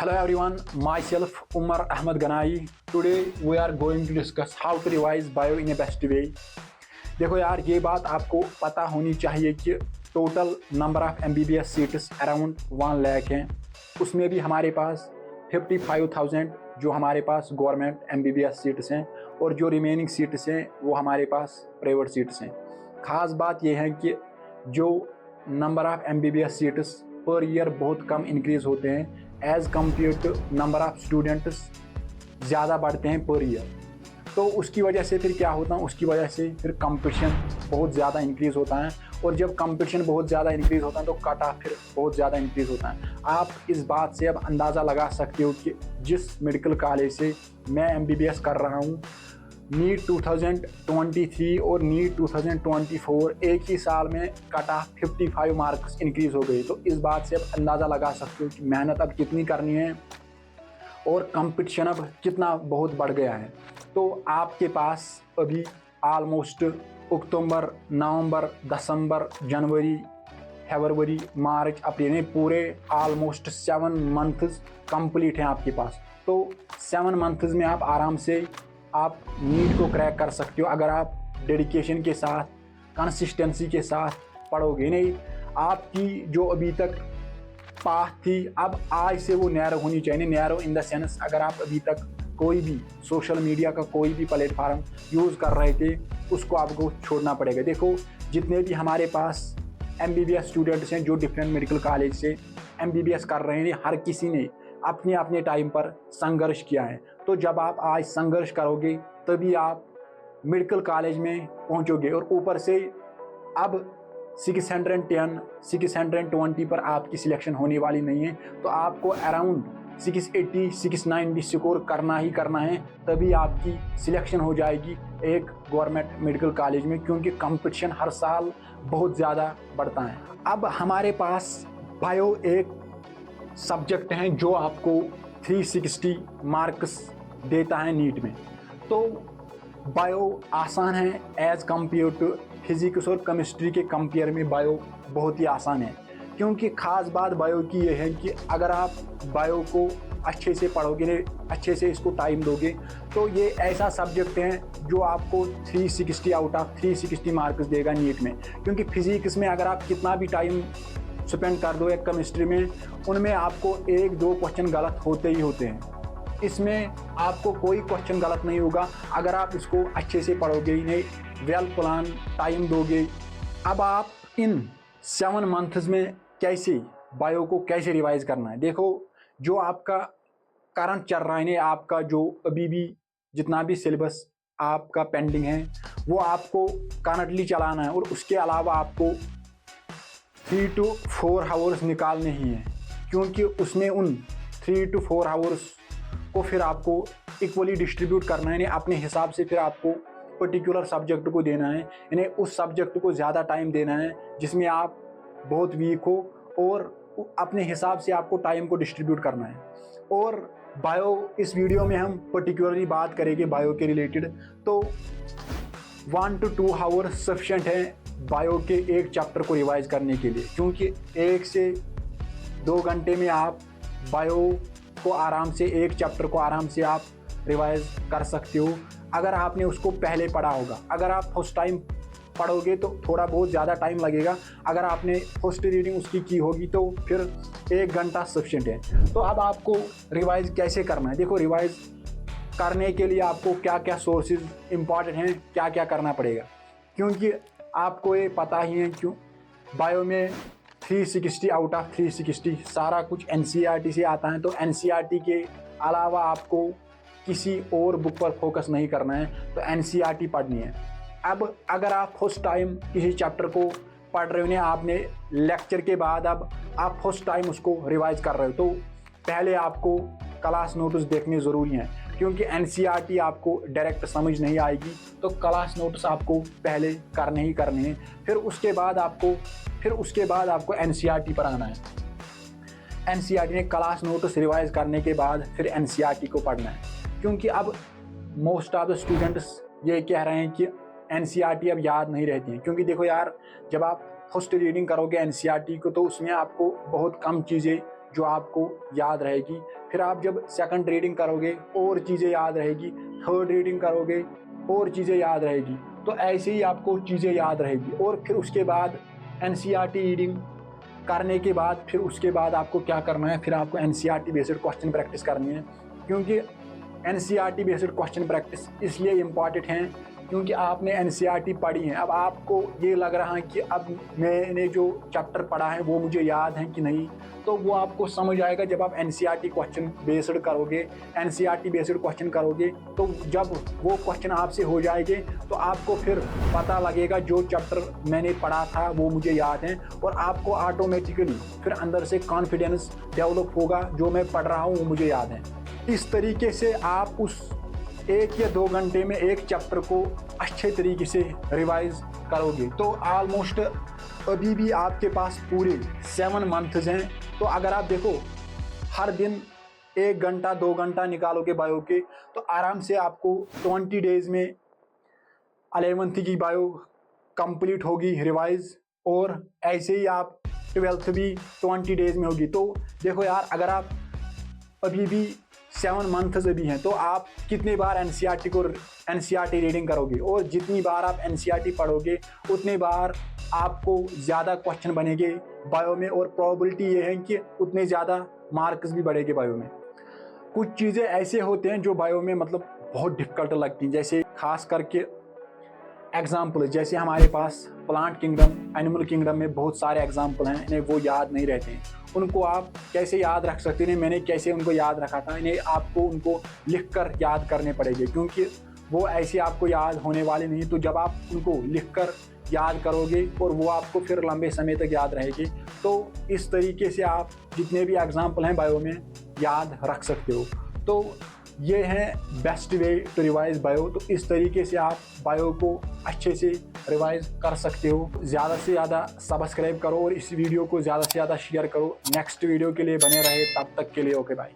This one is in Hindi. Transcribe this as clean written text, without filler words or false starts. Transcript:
Hello everyone, myself Umar Ahmed Ganai. Today we are going to discuss how to revise bio in a best way. देखो यार, ये बात आपको पता होनी चाहिए कि total number of MBBS seats around 1 lakh हैं। उसमें भी हमारे पास 55,000 जो हमारे पास गवर्नमेंट MBBS सीट्स हैं और जो रिमेनिंग सीट्स हैं वो हमारे पास प्राइवेट सीट्स हैं। ख़ास बात यह है कि जो नंबर ऑफ MBBS सीट्स पर ईयर बहुत कम इंक्रीज़ होते हैं as compared to number of students ज़्यादा बढ़ते हैं पर ईयर। तो उसकी वजह से फिर क्या होता है, उसकी वजह से फिर कंपटीशन बहुत ज़्यादा इंक्रीज़ होता है और जब कंपटीशन बहुत ज़्यादा इंक्रीज़ होता है तो कट ऑफ फिर बहुत ज़्यादा इंक्रीज़ होता है। आप इस बात से अब अंदाज़ा लगा सकते हो कि जिस मेडिकल कॉलेज से मैं MBBS कर रहा हूँ, नीट 2023 और नीट 2024 एक ही साल में कट ऑफ 55 मार्क्स इंक्रीज़ हो गई। तो इस बात से अब अंदाज़ा लगा सकते हो कि मेहनत अब कितनी करनी है और कंपटीशन अब कितना बहुत बढ़ गया है। तो आपके पास अभी ऑलमोस्ट अक्टूबर, नवंबर, दिसंबर, जनवरी, फरवरी, मार्च, अप्रैल पूरे ऑलमोस्ट 7 मंथ्स कंप्लीट हैं आपके पास। तो 7 मंथ्स में आप आराम से आप नीट को क्रैक कर सकते हो अगर आप डेडिकेशन के साथ, कंसिस्टेंसी के साथ पढ़ोगे। नहीं, आपकी जो अभी तक पाथ थी अब आज से वो नैरो होनी चाहिए। नैरो इन द सेंस, अगर आप अभी तक कोई भी सोशल मीडिया का कोई भी प्लेटफार्म यूज़ कर रहे थे उसको आपको छोड़ना पड़ेगा। देखो, जितने भी हमारे पास MBBS स्टूडेंट्स हैं जो डिफरेंट मेडिकल कॉलेज से MBBS कर रहे हैं, हर किसी ने अपने अपने टाइम पर संघर्ष किया है। तो जब आप आज संघर्ष करोगे तभी आप मेडिकल कॉलेज में पहुंचोगे। और ऊपर से अब 610, 620 पर आपकी सिलेक्शन होने वाली नहीं है, तो आपको अराउंड 680, 690 स्कोर करना ही करना है, तभी आपकी सिलेक्शन हो जाएगी एक गवर्नमेंट मेडिकल कॉलेज में, क्योंकि कंपटीशन हर साल बहुत ज़्यादा बढ़ता है। अब हमारे पास बायो एक सब्जेक्ट हैं जो आपको 360 मार्क्स देता है नीट में। तो बायो आसान है एज़ कम्पेयर टू फिज़िक्स और केमिस्ट्री के कंपेयर में बायो बहुत ही आसान है। क्योंकि ख़ास बात बायो की यह है कि अगर आप बायो को अच्छे से पढ़ोगे, अच्छे से इसको टाइम दोगे, तो ये ऐसा सब्जेक्ट है जो आपको 360 आउट ऑफ 360 मार्क्स देगा नीट में। क्योंकि फिज़िक्स में अगर आप कितना भी टाइम स्पेंड कर दो या केमिस्ट्री में, उनमें आपको 1-2 क्वेश्चन गलत होते ही होते हैं। इसमें आपको कोई क्वेश्चन गलत नहीं होगा अगर आप इसको अच्छे से पढ़ोगे ही नहीं, वेल प्लान टाइम दोगे। अब आप इन 7 मंथ्स में कैसे बायो को कैसे रिवाइज करना है। देखो, जो आपका करंट चल रहा है नहीं, आपका जो अभी भी जितना भी सिलेबस आपका पेंडिंग है वो आपको करंटली चलाना है और उसके अलावा आपको 3 to 4 आवर्स निकालने ही हैं। क्योंकि उसमें उन 3 to 4 आवर्स को फिर आपको इक्वली डिस्ट्रीब्यूट करना है, यानी अपने हिसाब से फिर आपको पर्टिकुलर सब्जेक्ट को देना है, यानी उस सब्जेक्ट को ज़्यादा टाइम देना है जिसमें आप बहुत वीक हो, और अपने हिसाब से आपको टाइम को डिस्ट्रीब्यूट करना है। और बायो, इस वीडियो में हम पर्टिकुलरली बात करेंगे बायो के रिलेटेड। तो 1 to 2 आवर्स सफिशेंट है बायो के एक चैप्टर को रिवाइज करने के लिए, क्योंकि 1 से 2 घंटे में आप बायो को आराम से, एक चैप्टर को आराम से आप रिवाइज कर सकते हो अगर आपने उसको पहले पढ़ा होगा। अगर आप फर्स्ट टाइम पढ़ोगे तो थोड़ा बहुत ज़्यादा टाइम लगेगा, अगर आपने फर्स्ट रीडिंग उसकी की होगी तो फिर 1 घंटा सफिशिएंट है। तो अब आपको रिवाइज कैसे करना है। देखो, रिवाइज करने के लिए आपको क्या क्या सोर्सेज इंपॉर्टेंट हैं, क्या क्या करना पड़ेगा, क्योंकि आपको ये पता ही है क्यों बायो में 360 आउट ऑफ 360 सारा कुछ NCERT से आता है। तो NCERT के अलावा आपको किसी और बुक पर फोकस नहीं करना है, तो NCERT पढ़नी है। अब अगर आप फर्स्ट टाइम किसी चैप्टर को पढ़ रहे हो ना, आपने लेक्चर के बाद अब आप फर्स्ट टाइम उसको रिवाइज कर रहे हो, तो पहले आपको क्लास नोट्स देखने ज़रूरी हैं, क्योंकि NCERT आपको डायरेक्ट समझ नहीं आएगी। तो क्लास नोट्स आपको पहले करने ही करने हैं, फिर उसके बाद आपको NCERT पर आना है। NCERT ने क्लास नोट्स रिवाइज करने के बाद फिर NCERT को पढ़ना है, क्योंकि अब मोस्ट ऑफ द स्टूडेंट्स ये कह रहे हैं कि NCERT अब याद नहीं रहती है। क्योंकि देखो यार, जब आप फर्स्ट रीडिंग करोगे NCERT को तो उसमें आपको बहुत कम चीज़ें जो आपको याद रहेगी, फिर आप जब सेकंड रीडिंग करोगे और चीज़ें याद रहेगी, थर्ड रीडिंग करोगे और चीज़ें याद रहेगी। तो ऐसे ही आपको चीज़ें याद रहेगी। और फिर उसके बाद एनसीईआरटी रीडिंग करने के बाद फिर उसके बाद आपको क्या करना है, फिर आपको एनसीईआरटी बेस्ड क्वेश्चन प्रैक्टिस करनी है। क्योंकि एनसीईआरटी बेस्ड क्वेश्चन प्रैक्टिस इसलिए इम्पॉर्टेंट हैं क्योंकि आपने एनसीईआरटी पढ़ी है। अब आपको ये लग रहा है कि अब मैंने जो चैप्टर पढ़ा है वो मुझे याद है कि नहीं, तो वो आपको समझ आएगा जब आप एनसीईआरटी क्वेश्चन बेस्ड करोगे, एनसीईआरटी बेस्ड क्वेश्चन करोगे। तो जब वो क्वेश्चन आपसे हो जाएंगे तो आपको फिर पता लगेगा जो चैप्टर मैंने पढ़ा था वो मुझे याद है, और आपको ऑटोमेटिकली फिर अंदर से कॉन्फिडेंस डेवलप होगा, जो मैं पढ़ रहा हूँ वो मुझे याद है। इस तरीके से आप उस 1 या 2 घंटे में एक चैप्टर को अच्छे तरीके से रिवाइज करोगे। तो ऑलमोस्ट अभी भी आपके पास पूरे 7 मंथ्स हैं। तो अगर आप देखो हर दिन 1 घंटा 2 घंटा निकालोगे बायो के, तो आराम से आपको 20 डेज में 11th की बायो कंप्लीट होगी रिवाइज, और ऐसे ही आप 12th भी 20 डेज में होगी। तो देखो यार, अगर आप अभी भी 7 मंथ्स अभी हैं तो आप कितनी बार एनसीईआरटी रीडिंग करोगे, और जितनी बार आप एनसीईआरटी पढ़ोगे उतनी बार आपको ज़्यादा क्वेश्चन बनेंगे बायो में, और प्रोबेबिलिटी ये है कि उतने ज़्यादा मार्क्स भी बढ़ेंगे बायो में। कुछ चीज़ें ऐसे होते हैं जो बायो में मतलब बहुत डिफ़िकल्ट लगती हैं, जैसे खास करके एग्जाम्पल, जैसे हमारे पास प्लांट किंगडम, एनिमल किंगडम में बहुत सारे एग्जाम्पल हैं, इन्हें वो याद नहीं रहते हैं। उनको आप कैसे याद रख सकते हैं, मैंने कैसे उनको याद रखा था, इन्हें आपको उनको लिख कर याद करने पड़ेंगे, क्योंकि वो ऐसे आपको याद होने वाले नहीं। तो जब आप उनको लिख कर याद करोगे और वो आपको फिर लंबे समय तक याद रहेगी। तो इस तरीके से आप जितने भी एग्जाम्पल हैं बायो में याद रख सकते हो। तो ये है best way to revise bio. तो इस तरीके से आप बायो को अच्छे से रिवाइज कर सकते हो। ज़्यादा से ज़्यादा सब्सक्राइब करो और इस वीडियो को ज़्यादा से ज़्यादा शेयर करो। नेक्स्ट वीडियो के लिए बने रहे, तब तक के लिए ओके बाय।